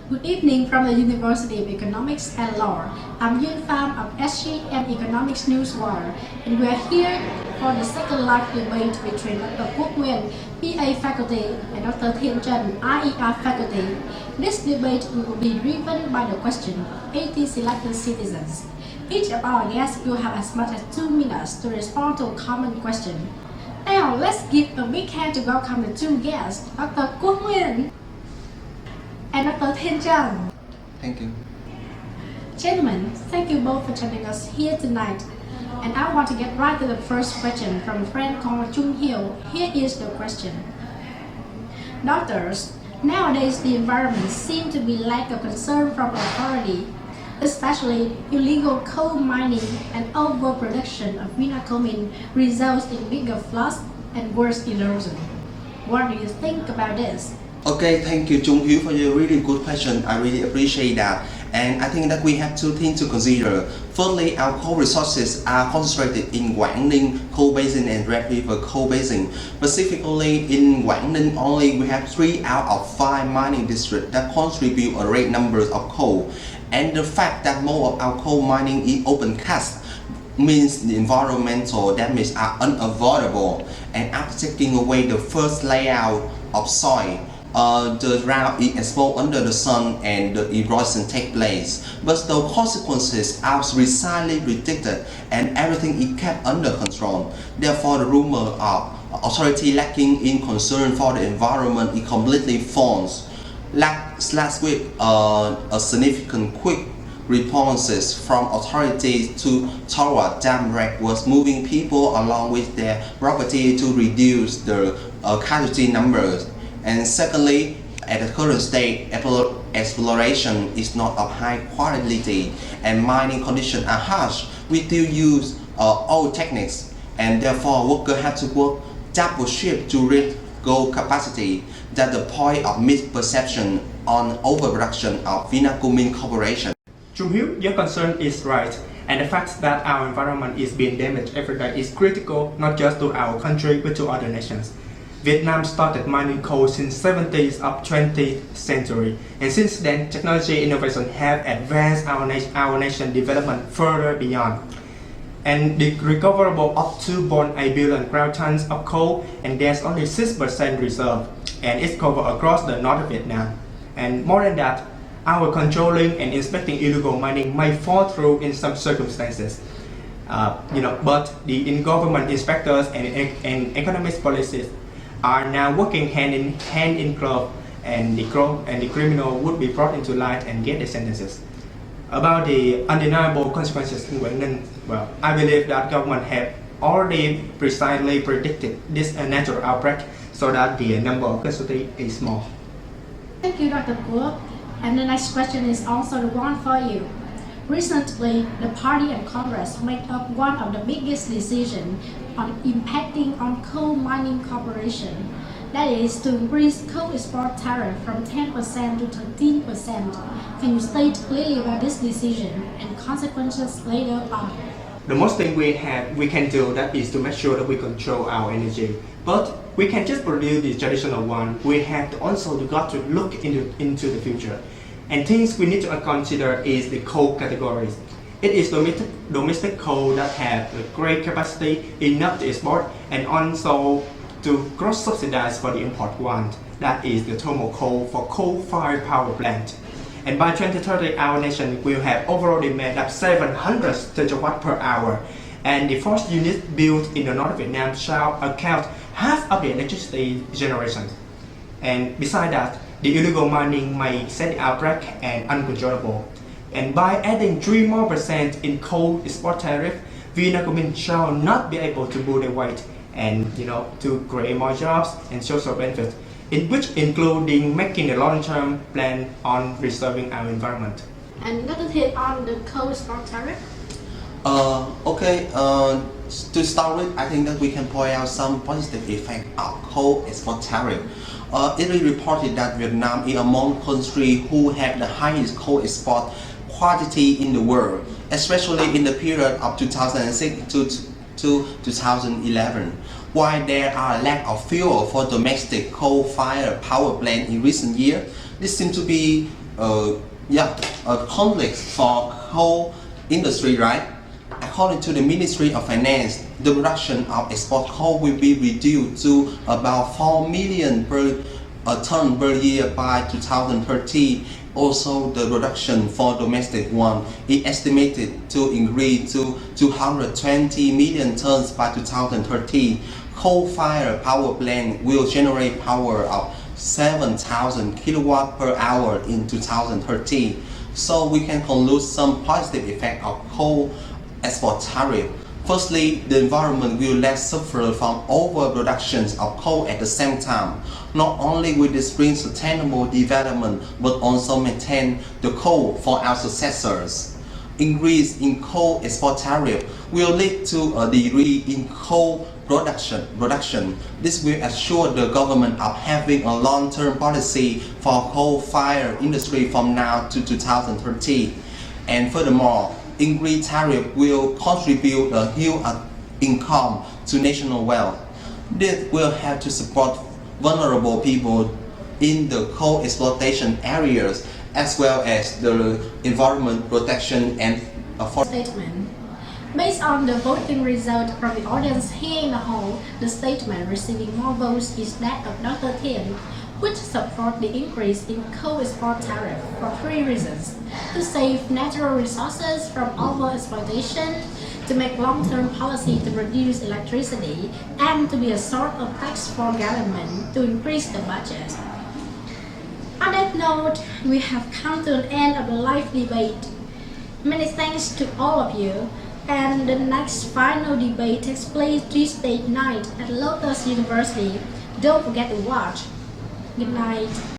Good evening from the University of Economics and Law. I'm Yun Pham of SGM Economics Newswire, and we are here for the second live debate between Dr. Quốc Nguyên, PA faculty, and Dr. Thiên Trần, RER faculty. This debate will be driven by the question, 80 selected citizens. Each of our guests will have as much as 2 minutes to respond to a common question. Now, let's give a big hand to welcome the two guests, Dr. Quốc Nguyên and Dr. Thiên Trần. Thank you. Gentlemen, thank you both for joining us here tonight. And I want to get right to the first question from a friend called Trung Hill. Here is the question. Doctors, nowadays the environment seems to be lack of concern from authority, especially illegal coal mining and overproduction of vinacomine results in bigger floods and worse erosion. What do you think about this? Okay, thank you, Trung Hiếu, for your really good question. I really appreciate that. And I think that we have two things to consider. Firstly, our coal resources are concentrated in Quảng Ninh coal basin and Red River coal basin. Specifically, in Quảng Ninh only, we have 3 out of 5 mining districts that contribute a great number of coal. And the fact that more of our coal mining is open cast means the environmental damage are unavoidable. And after taking away the first layout of soil, the ground is exposed under the sun and the erosion takes place. But the consequences are precisely predicted and everything is kept under control. Therefore, the rumor of authority lacking in concern for the environment is completely false. Last week, a significant quick responses from authorities to Tarawa dam wreck was moving people along with their property to reduce the casualty numbers. And secondly, at the current state, exploration is not of high quality and mining conditions are harsh. We still use old techniques, and therefore workers have to work double shift to reach goal capacity. That's the point of misperception on overproduction of vinacomine corporation. Trung Hiếu, your concern is right, and the fact that our environment is being damaged every day is critical not just to our country but to other nations. Vietnam started mining coal since 70s of 20th century, and since then technology innovation have advanced our nation development further beyond. And the recoverable of 2.8 billion ground tons of coal, and there's only 6% reserve, and it's covered across the north of Vietnam. And more than that, our controlling and inspecting illegal mining may fall through in some circumstances. But the government inspectors and economic policies are now working hand in glove, and the criminal would be brought into light and get the sentences. About the undeniable consequences in Quảng Ninh, well, I believe that government have already precisely predicted this natural outbreak so that the number of casualties is small. Thank you, Dr. Quốc. And the next question is also the one for you. Recently, the party and Congress made up one of the biggest decisions on impacting on coal mining corporation. That is to increase coal export tariff from 10% to 13%. Can you state clearly about this decision and consequences later on? The most thing we can do that is to make sure that we control our energy. But we can't just produce the traditional one. We have to also got to look into the future. And things we need to consider is the coal categories. It is domestic coal that have a great capacity enough to export and also to cross-subsidize for the import one. That is the thermal coal for coal-fired power plant. And by 2030, our nation will have overall demand of 700 terawatts per hour. And the first unit built in the north of Vietnam shall account half of the electricity generation. And besides that, the illegal mining may set the outbreak and uncontrollable. And by adding 3% more in coal export tariff, vinacomine shall not be able to pull their weight and to create more jobs and social benefits, in which including making a long-term plan on preserving our environment. And Dr. Thiên on the coal export tariff? To start with, I think that we can point out some positive effect of coal export tariff. It is reported that Vietnam is among countries who have the highest coal export quantity in the world, especially in the period of 2006 to 2011. While there are lack of fuel for domestic coal-fired power plants in recent years, This seems to be a conflict for coal industry, right? According to the Ministry of Finance, the production of export coal will be reduced to about 4 million ton per year by 2030. Also, the production for domestic one is estimated to increase to 220 million tons by 2030. Coal-fired power plant will generate power of 7,000 kilowatt per hour in 2030. So we can conclude some positive effect of coal export tariff. Firstly, the environment will less suffer from overproduction of coal at the same time. Not only will this bring sustainable development, but also maintain the coal for our successors. Increase in coal export tariff will lead to a decrease in coal production. This will assure the government of having a long-term policy for coal-fired industry from now to 2030. And furthermore, increased tariff will contribute a huge income to national wealth. This will help to support vulnerable people in the coal exploitation areas, as well as the environment protection and Statement. Based on the voting result from the audience here in the hall, the statement receiving more votes is that of Dr. Thiện, which support the increase in coal export tariff for 3 reasons: to save natural resources from overexploitation, to make long-term policy to produce electricity, and to be a sort of tax for government to increase the budget. On that note, we have come to an end of the live debate. Many thanks to all of you, and the next final debate takes place Tuesday night at Lotus University. Don't forget to watch. Good night.